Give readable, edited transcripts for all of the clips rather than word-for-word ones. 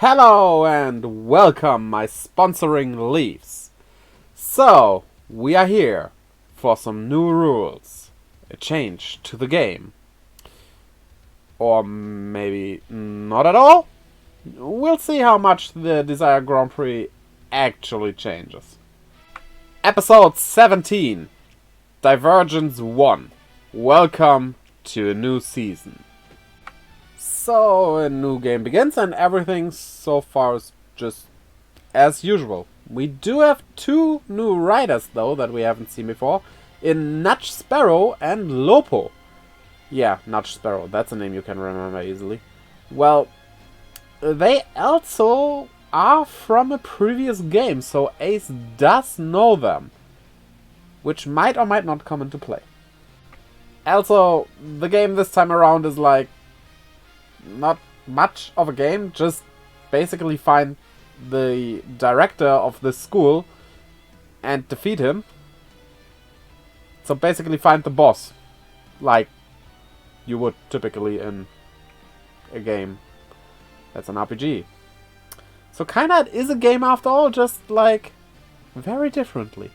Hello and welcome, my sponsoring Leafs. So, we are here for some new rules, a change to the game. Or maybe not at all? We'll see how much the Desire Grand Prix actually changes. Episode 17, Divergence 1. Welcome to a new season. So, a new game begins and everything so far is just as usual. We do have two new riders though that we haven't seen before, in Nudge Sparrow and Lopo. Yeah, Nudge Sparrow, that's a name you can remember easily. Well, they also are from a previous game, so Ace does know them, which might or might not come into play. Also, the game this time around is like not much of a game, just basically find the director of the school and defeat him. So basically find the boss, like you would typically in a game that's an RPG. So kinda it is a game after all, just like very differently.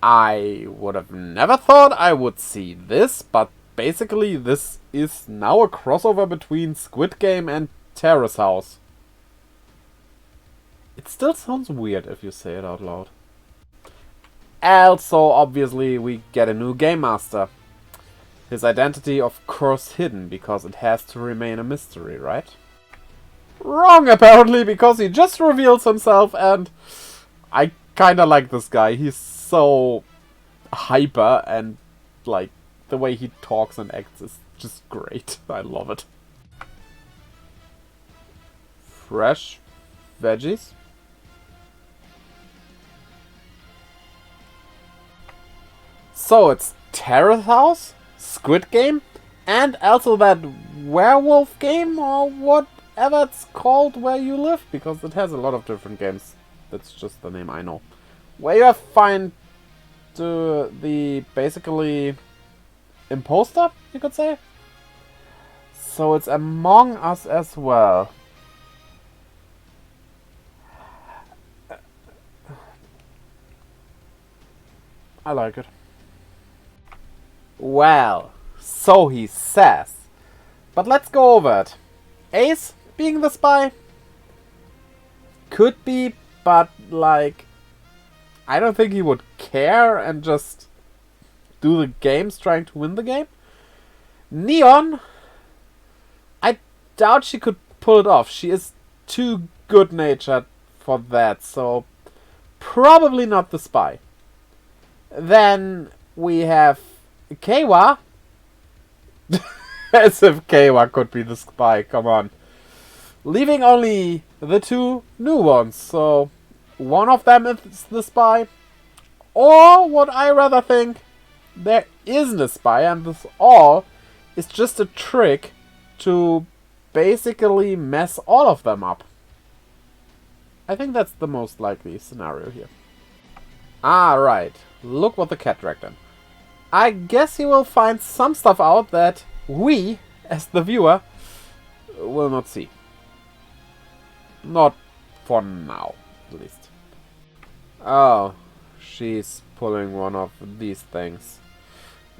I would have never thought I would see this, but basically this is now a crossover between Squid Game and Terrace House. It still sounds weird if you say it out loud. Also, obviously, we get a new Game Master. His identity, of course, hidden, because it has to remain a mystery, right? Wrong, apparently, because he just reveals himself, and I kinda like this guy. He's so hyper, and, like, the way he talks and acts is just great. I love it. Fresh veggies. So it's Terrace House, Squid Game, and also that werewolf game or whatever it's called where you live, because it has a lot of different games. That's just the name I know. Where you find the basically imposter, you could say. So it's Among Us as well. I like it. Well, so he says. But let's go over it. Ace being the spy? Could be, but like, I don't think he would care and just do the games trying to win the game. Neon, I doubt she could pull it off. She is too good-natured for that, so probably not the spy. Then we have Keiwa. As if Keiwa could be the spy, come on. Leaving only the two new ones, so one of them is the spy. Or what I rather think, there isn't a spy, and this all is just a trick to basically mess all of them up. I think that's the most likely scenario here. Ah, right. Look what the cat dragged in. I guess he will find some stuff out that we, as the viewer, will not see. Not for now, at least. Oh, she's pulling one of these things.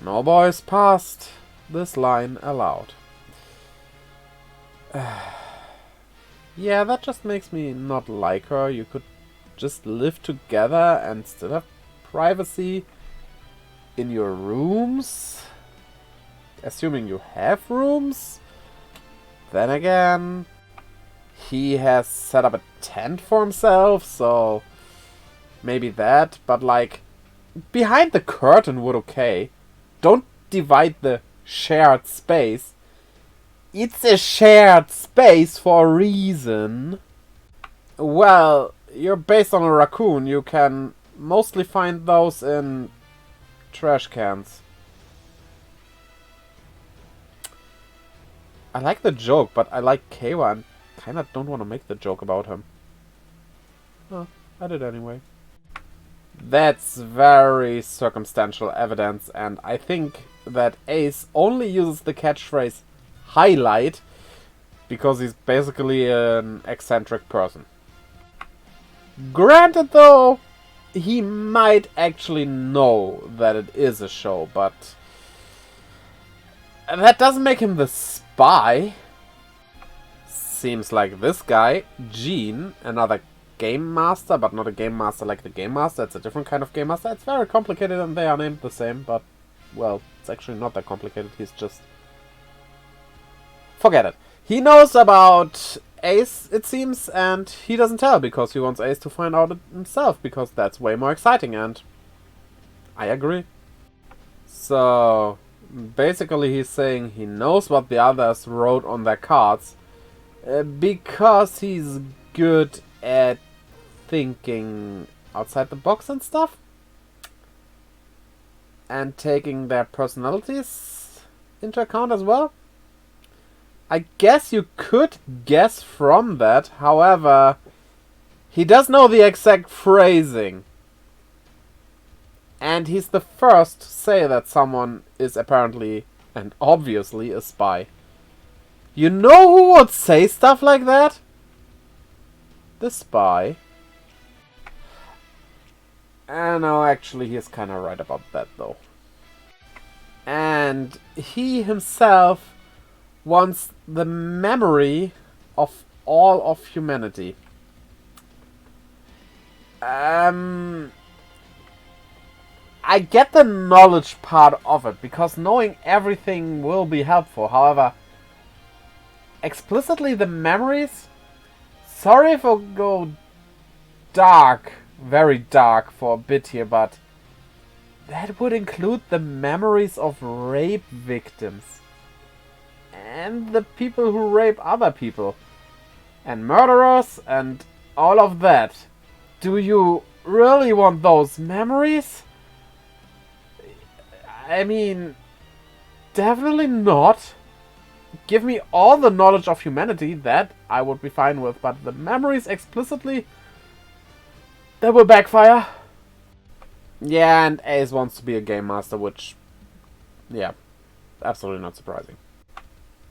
No boys past this line allowed. Yeah, that just makes me not like her. You could just live together and still have privacy in your rooms. Assuming you have rooms. Then again, he has set up a tent for himself, so maybe that. But like, behind the curtain would okay. Don't divide the shared space. It's a shared space for a reason. Well, you're based on a raccoon. You can mostly find those in trash cans. I like the joke, but I like Keiwa and kinda don't want to make the joke about him. Oh, I did anyway. That's very circumstantial evidence, and I think that Ace only uses the catchphrase highlight because he's basically an eccentric person. Granted, though, he might actually know that it is a show, but that doesn't make him the spy. Seems like this guy, Gene, another game master, but not a game master like the game master. It's a different kind of game master. It's very complicated and they are named the same, but, well, it's actually not that complicated. He's just... forget it. He knows about Ace, it seems, and he doesn't tell because he wants Ace to find out it himself, because that's way more exciting, and I agree. So, basically he's saying he knows what the others wrote on their cards because he's good at thinking outside the box and stuff, and taking their personalities into account as well. I guess you could guess from that, however, he does know the exact phrasing. And he's the first to say that someone is apparently and obviously a spy. You know who would say stuff like that? The spy. No, actually he's kinda right about that though. And he himself wants the memory of all of humanity. I get the knowledge part of it, because knowing everything will be helpful. However, explicitly the memories? Sorry if I go dark, very dark for a bit here, but that would include the memories of rape victims. And the people who rape other people. And murderers and all of that. Do you really want those memories? I mean, definitely not. Give me all the knowledge of humanity, that I would be fine with, but the memories explicitly, that will backfire. Yeah, and Ace wants to be a game master, which, yeah, absolutely not surprising.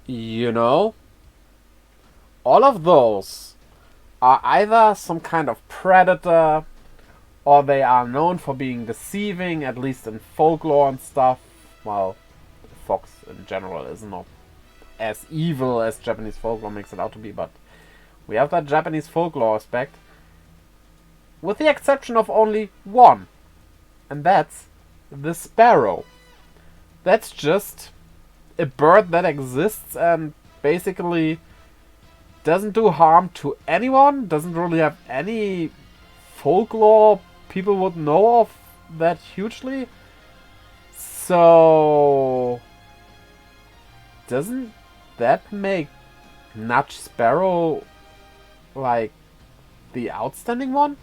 You know, all of those are either some kind of predator, or they are known for being deceiving, at least in folklore and stuff. Well, fox in general is not as evil as Japanese folklore makes it out to be, but we have that Japanese folklore aspect, with the exception of only one, and that's the sparrow. That's just a bird that exists and basically doesn't do harm to anyone, doesn't really have any folklore people would know of that hugely. So, doesn't that make Nutch Sparrow like the outstanding one?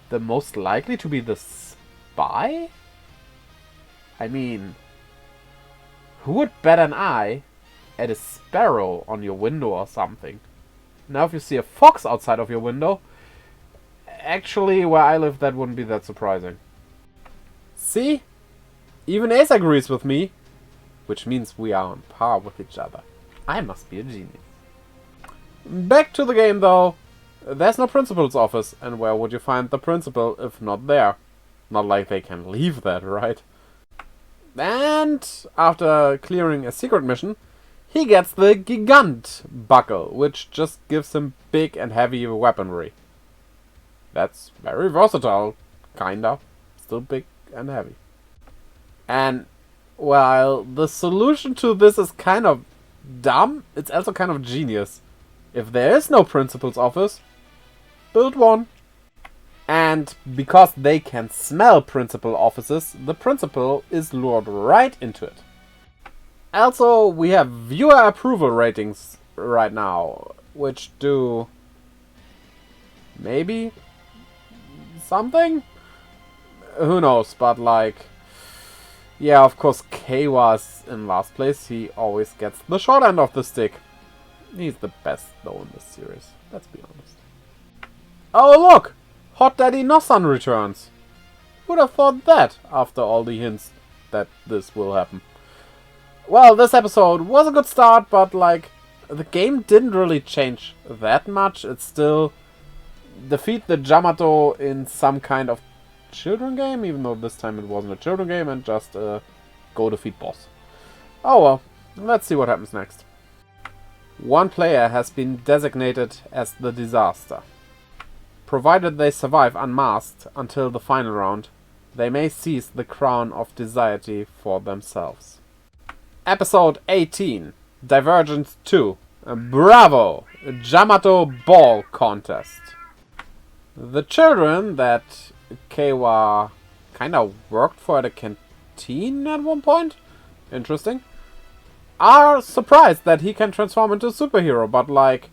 The most likely to be the spy? I mean, who would bat an eye at a sparrow on your window or something? Now if you see a fox outside of your window, actually where I live that wouldn't be that surprising. See? Even Ace agrees with me, which means we are on par with each other. I must be a genius. Back to the game though. There's no principal's office, and where would you find the principal if not there? Not like they can leave that, right? And after clearing a secret mission, he gets the Gigant buckle, which just gives him big and heavy weaponry. That's very versatile, kinda. Still big and heavy. And while the solution to this is kind of dumb, it's also kind of genius. If there is no principal's office, build one. And because they can smell principal offices, the principal is lured right into it. Also, we have viewer approval ratings right now, which do maybe something? Who knows, but like, yeah, of course K was in last place. He always gets the short end of the stick. He's the best though in this series, let's be honest. Oh look! Hot Daddy Nossan returns. Who'd have thought that after all the hints that this will happen? Well, this episode was a good start, but like, the game didn't really change that much. It's still defeat the Yamato in some kind of children game, even though this time it wasn't a children game, and just go defeat boss. Oh well, let's see what happens next. One player has been designated as the disaster. Provided they survive unmasked until the final round, they may seize the crown of Desiety for themselves. Episode 18, Divergence 2, Bravo! Yamato Ball Contest. The children that Keiwa kinda worked for at a canteen at one point, interesting, are surprised that he can transform into a superhero, but like,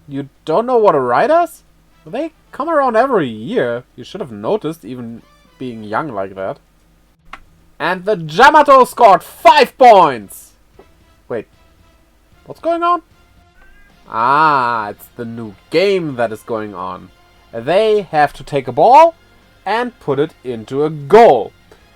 you don't know what a ride is? They come around every year. You should have noticed, even being young like that. And the Yamato scored 5 points! Wait, what's going on? Ah, it's the new game that is going on. They have to take a ball and put it into a goal.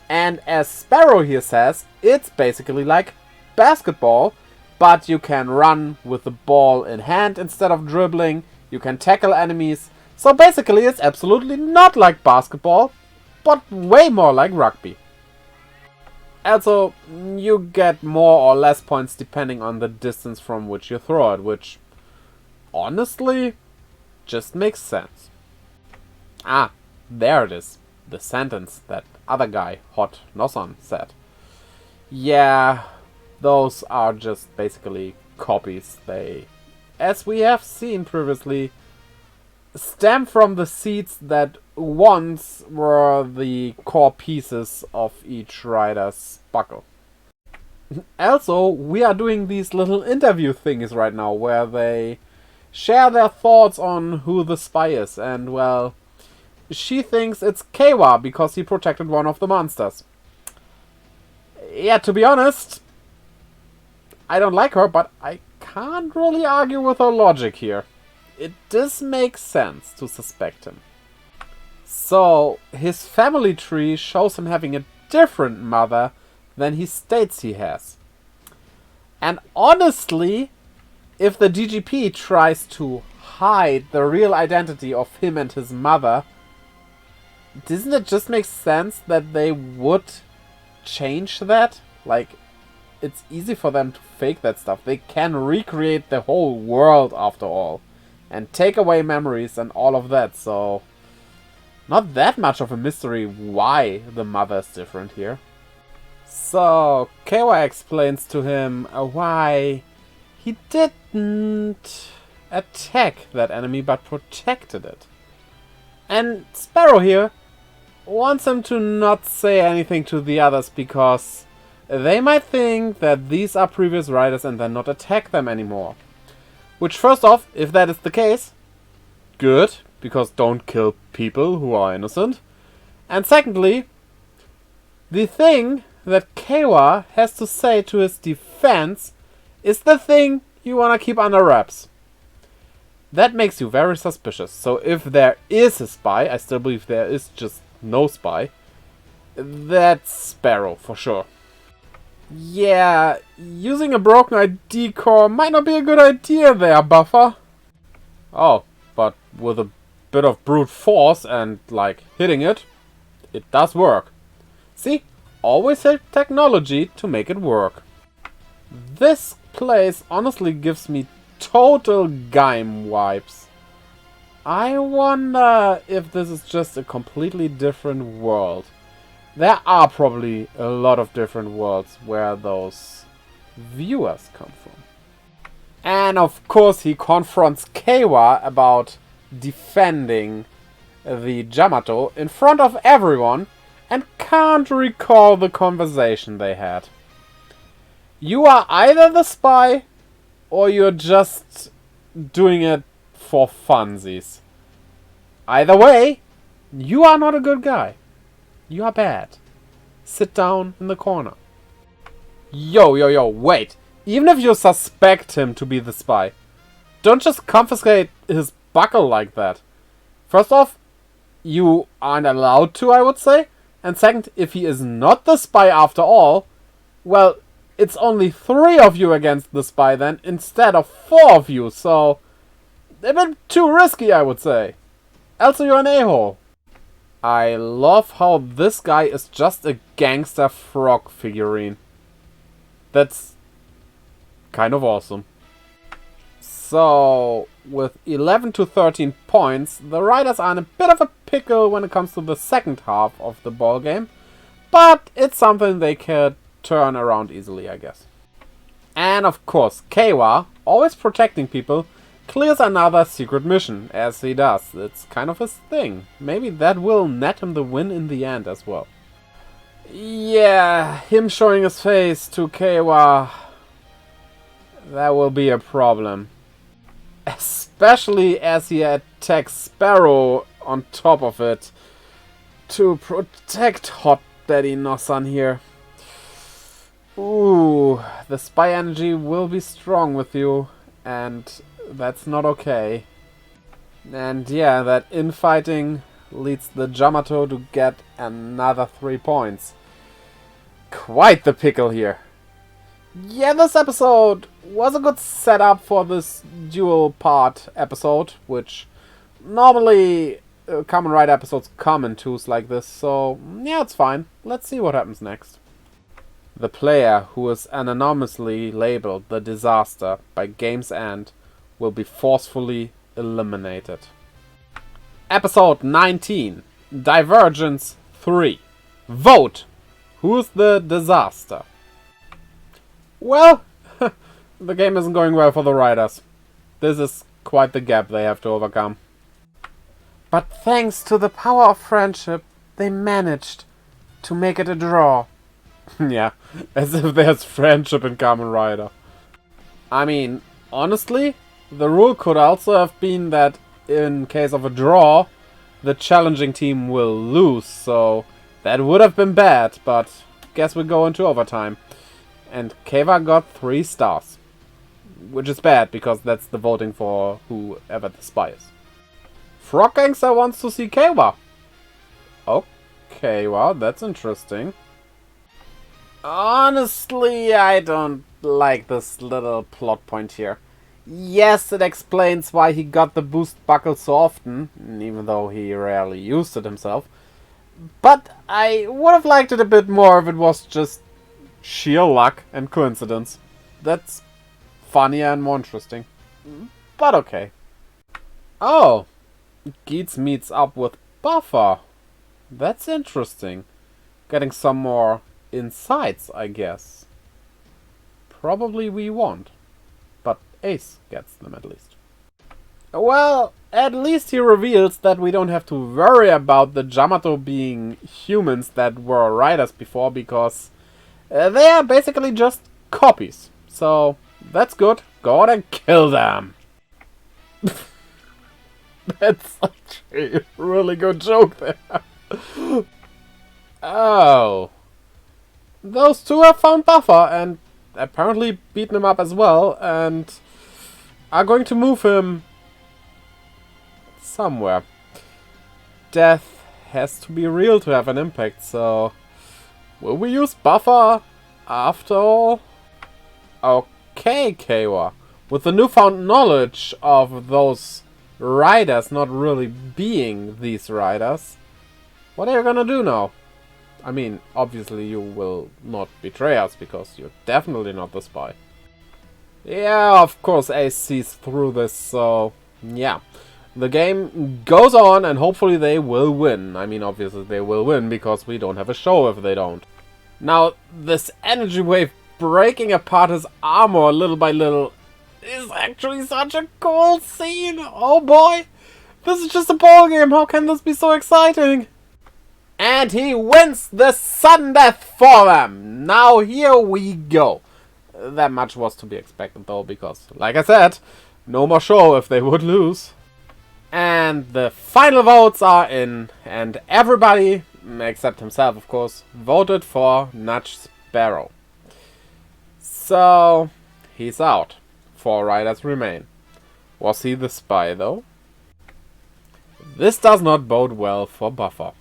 And as Sparrow here says, it's basically like basketball, but you can run with the ball in hand instead of dribbling. You can tackle enemies. So basically it's absolutely not like basketball, but way more like rugby. Also, you get more or less points depending on the distance from which you throw it, which honestly just makes sense. Ah, there it is. The sentence that other guy, Hot Noson, said. Yeah, those are just basically copies. They, as we have seen previously, stem from the seeds that once were the core pieces of each rider's buckle. Also, we are doing these little interview things right now where they share their thoughts on who the spy is, and well, she thinks it's Keiwa because he protected one of the monsters. Yeah, to be honest, I don't like her, but I can't really argue with her logic here. It does make sense to suspect him. So, his family tree shows him having a different mother than he states he has. And honestly, if the DGP tries to hide the real identity of him and his mother, doesn't it just make sense that they would change that? Like, it's easy for them to fake that stuff. They can recreate the whole world after all. And take away memories and all of that, so not that much of a mystery why the mother is different here. So Keiwa explains to him why he didn't attack that enemy but protected it. And Sparrow here wants him to not say anything to the others because they might think that these are previous riders and then not attack them anymore. Which, first off, if that is the case, good, because don't kill people who are innocent. And secondly, the thing that Keiwa has to say to his defense is the thing you wanna keep under wraps. That makes you very suspicious. So if there is a spy, I still believe there is just no spy, that's Sparrow for sure. Yeah, using a broken ID core might not be a good idea there, Buffer. Oh, but with a bit of brute force and, like, hitting it, it does work. See? Always have technology to make it work. This place honestly gives me total Gaim vibes. I wonder if this is just a completely different world. There are probably a lot of different worlds where those viewers come from. And of course he confronts Keiwa about defending the Yamato in front of everyone and can't recall the conversation they had. You are either the spy or you're just doing it for funsies. Either way, you are not a good guy. You are bad. Sit down in the corner. Yo, wait. Even if you suspect him to be the spy, don't just confiscate his buckle like that. First off, you aren't allowed to, I would say. And second, if he is not the spy after all, well, it's only 3 of you against the spy then, instead of 4 of you, so a bit too risky, I would say. Also, you're an a-hole. I love how this guy is just a gangster frog figurine. That's kind of awesome. So, with 11 to 13 points, the Riders are in a bit of a pickle when it comes to the second half of the ball game, but it's something they can turn around easily, I guess. And of course, Kawa, always protecting people, clears another secret mission, as he does. It's kind of his thing. Maybe that will net him the win in the end as well. Yeah, him showing his face to Kawa, that will be a problem. Especially as he attacks Sparrow on top of it to protect Hot Daddy Nossan here. Ooh, the spy energy will be strong with you, and that's not okay. And yeah, that infighting leads the Yamato to get another 3 points. Quite the pickle here. Yeah, this episode was a good setup for this dual part episode, which normally Kamen Rider episodes come in twos like this, so yeah, it's fine. Let's see what happens next. The player who is anonymously labeled the Disaster by game's end will be forcefully eliminated. Episode 19, Divergence 3. Vote! Who's the Disaster? Well, the game isn't going well for the Riders. This is quite the gap they have to overcome. But thanks to the power of friendship, they managed to make it a draw. Yeah, as if there's friendship in Kamen Rider. I mean, honestly, the rule could also have been that in case of a draw, the challenging team will lose, so that would have been bad, but guess we go into overtime. And Kawa got 3 stars. Which is bad, because that's the voting for whoever the spy is. Frog Gangster wants to see Kawa. Okay, well, that's interesting. Honestly, I don't like this little plot point here. Yes, it explains why he got the boost buckle so often, even though he rarely used it himself. But I would have liked it a bit more if it was just sheer luck and coincidence. That's funnier and more interesting. But okay. Oh, Geats meets up with Buffer. That's interesting. Getting some more insights, I guess. Probably we won't. But Ace gets them at least. Well, at least he reveals that we don't have to worry about the Yamato being humans that were riders before, because they are basically just copies. So, that's good. Go out and kill them. That's such a really good joke there. Oh. Those two have found Buffer and apparently beaten him up as well, and are going to move him somewhere. Death has to be real to have an impact, so will we use Buffer after all? Okay, Kawa. With the newfound knowledge of those riders not really being these riders, what are you gonna do now? I mean, obviously you will not betray us, because you're definitely not the spy. Yeah, of course Ace sees through this, so yeah. The game goes on, and hopefully they will win. I mean, obviously they will win, because we don't have a show if they don't. Now, this energy wave breaking apart his armor little by little is actually such a cool scene. Oh boy, this is just a ball game. How can this be so exciting? And he wins the sudden death for them. Now here we go. That much was to be expected though, because, like I said, no more show if they would lose. And the final votes are in, and everybody, except himself of course, voted for Nudge Sparrow. So, he's out. 4 riders remain. Was he the spy though? This does not bode well for Buffer.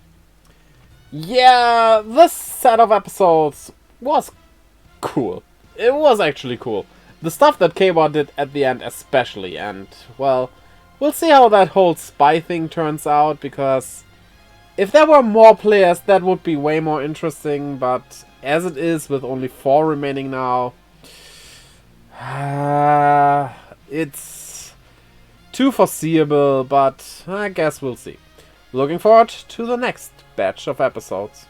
Yeah, this set of episodes was cool. it was actually cool. The stuff that K-Bar did at the end especially, and, well, we'll see how that whole spy thing turns out, because if there were more players, that would be way more interesting, but as it is, with only 4 remaining now, it's too foreseeable, but I guess we'll see. Looking forward to the next batch of episodes.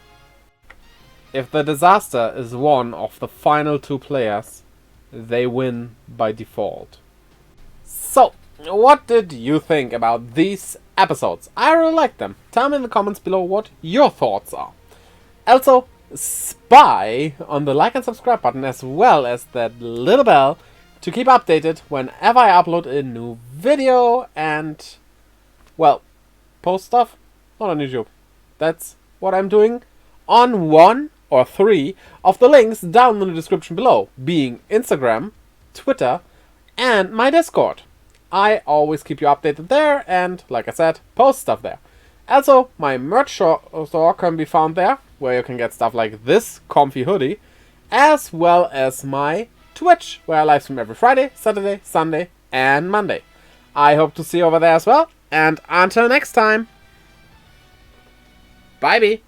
If the disaster is one of the final 2 players, they win by default. So, what did you think about these episodes? I really liked them. Tell me in the comments below what your thoughts are. Also, spy on the like and subscribe button as well as that little bell to keep updated whenever I upload a new video and, well, post stuff, not on YouTube. That's what I'm doing on 1 or 3 of the links down in the description below, being Instagram, Twitter, and my Discord. I always keep you updated there and, like I said, post stuff there. Also, my merch store can be found there, where you can get stuff like this comfy hoodie, as well as my Twitch, where I live stream every Friday, Saturday, Sunday, and Monday. I hope to see you over there as well, and until next time, bye-bye!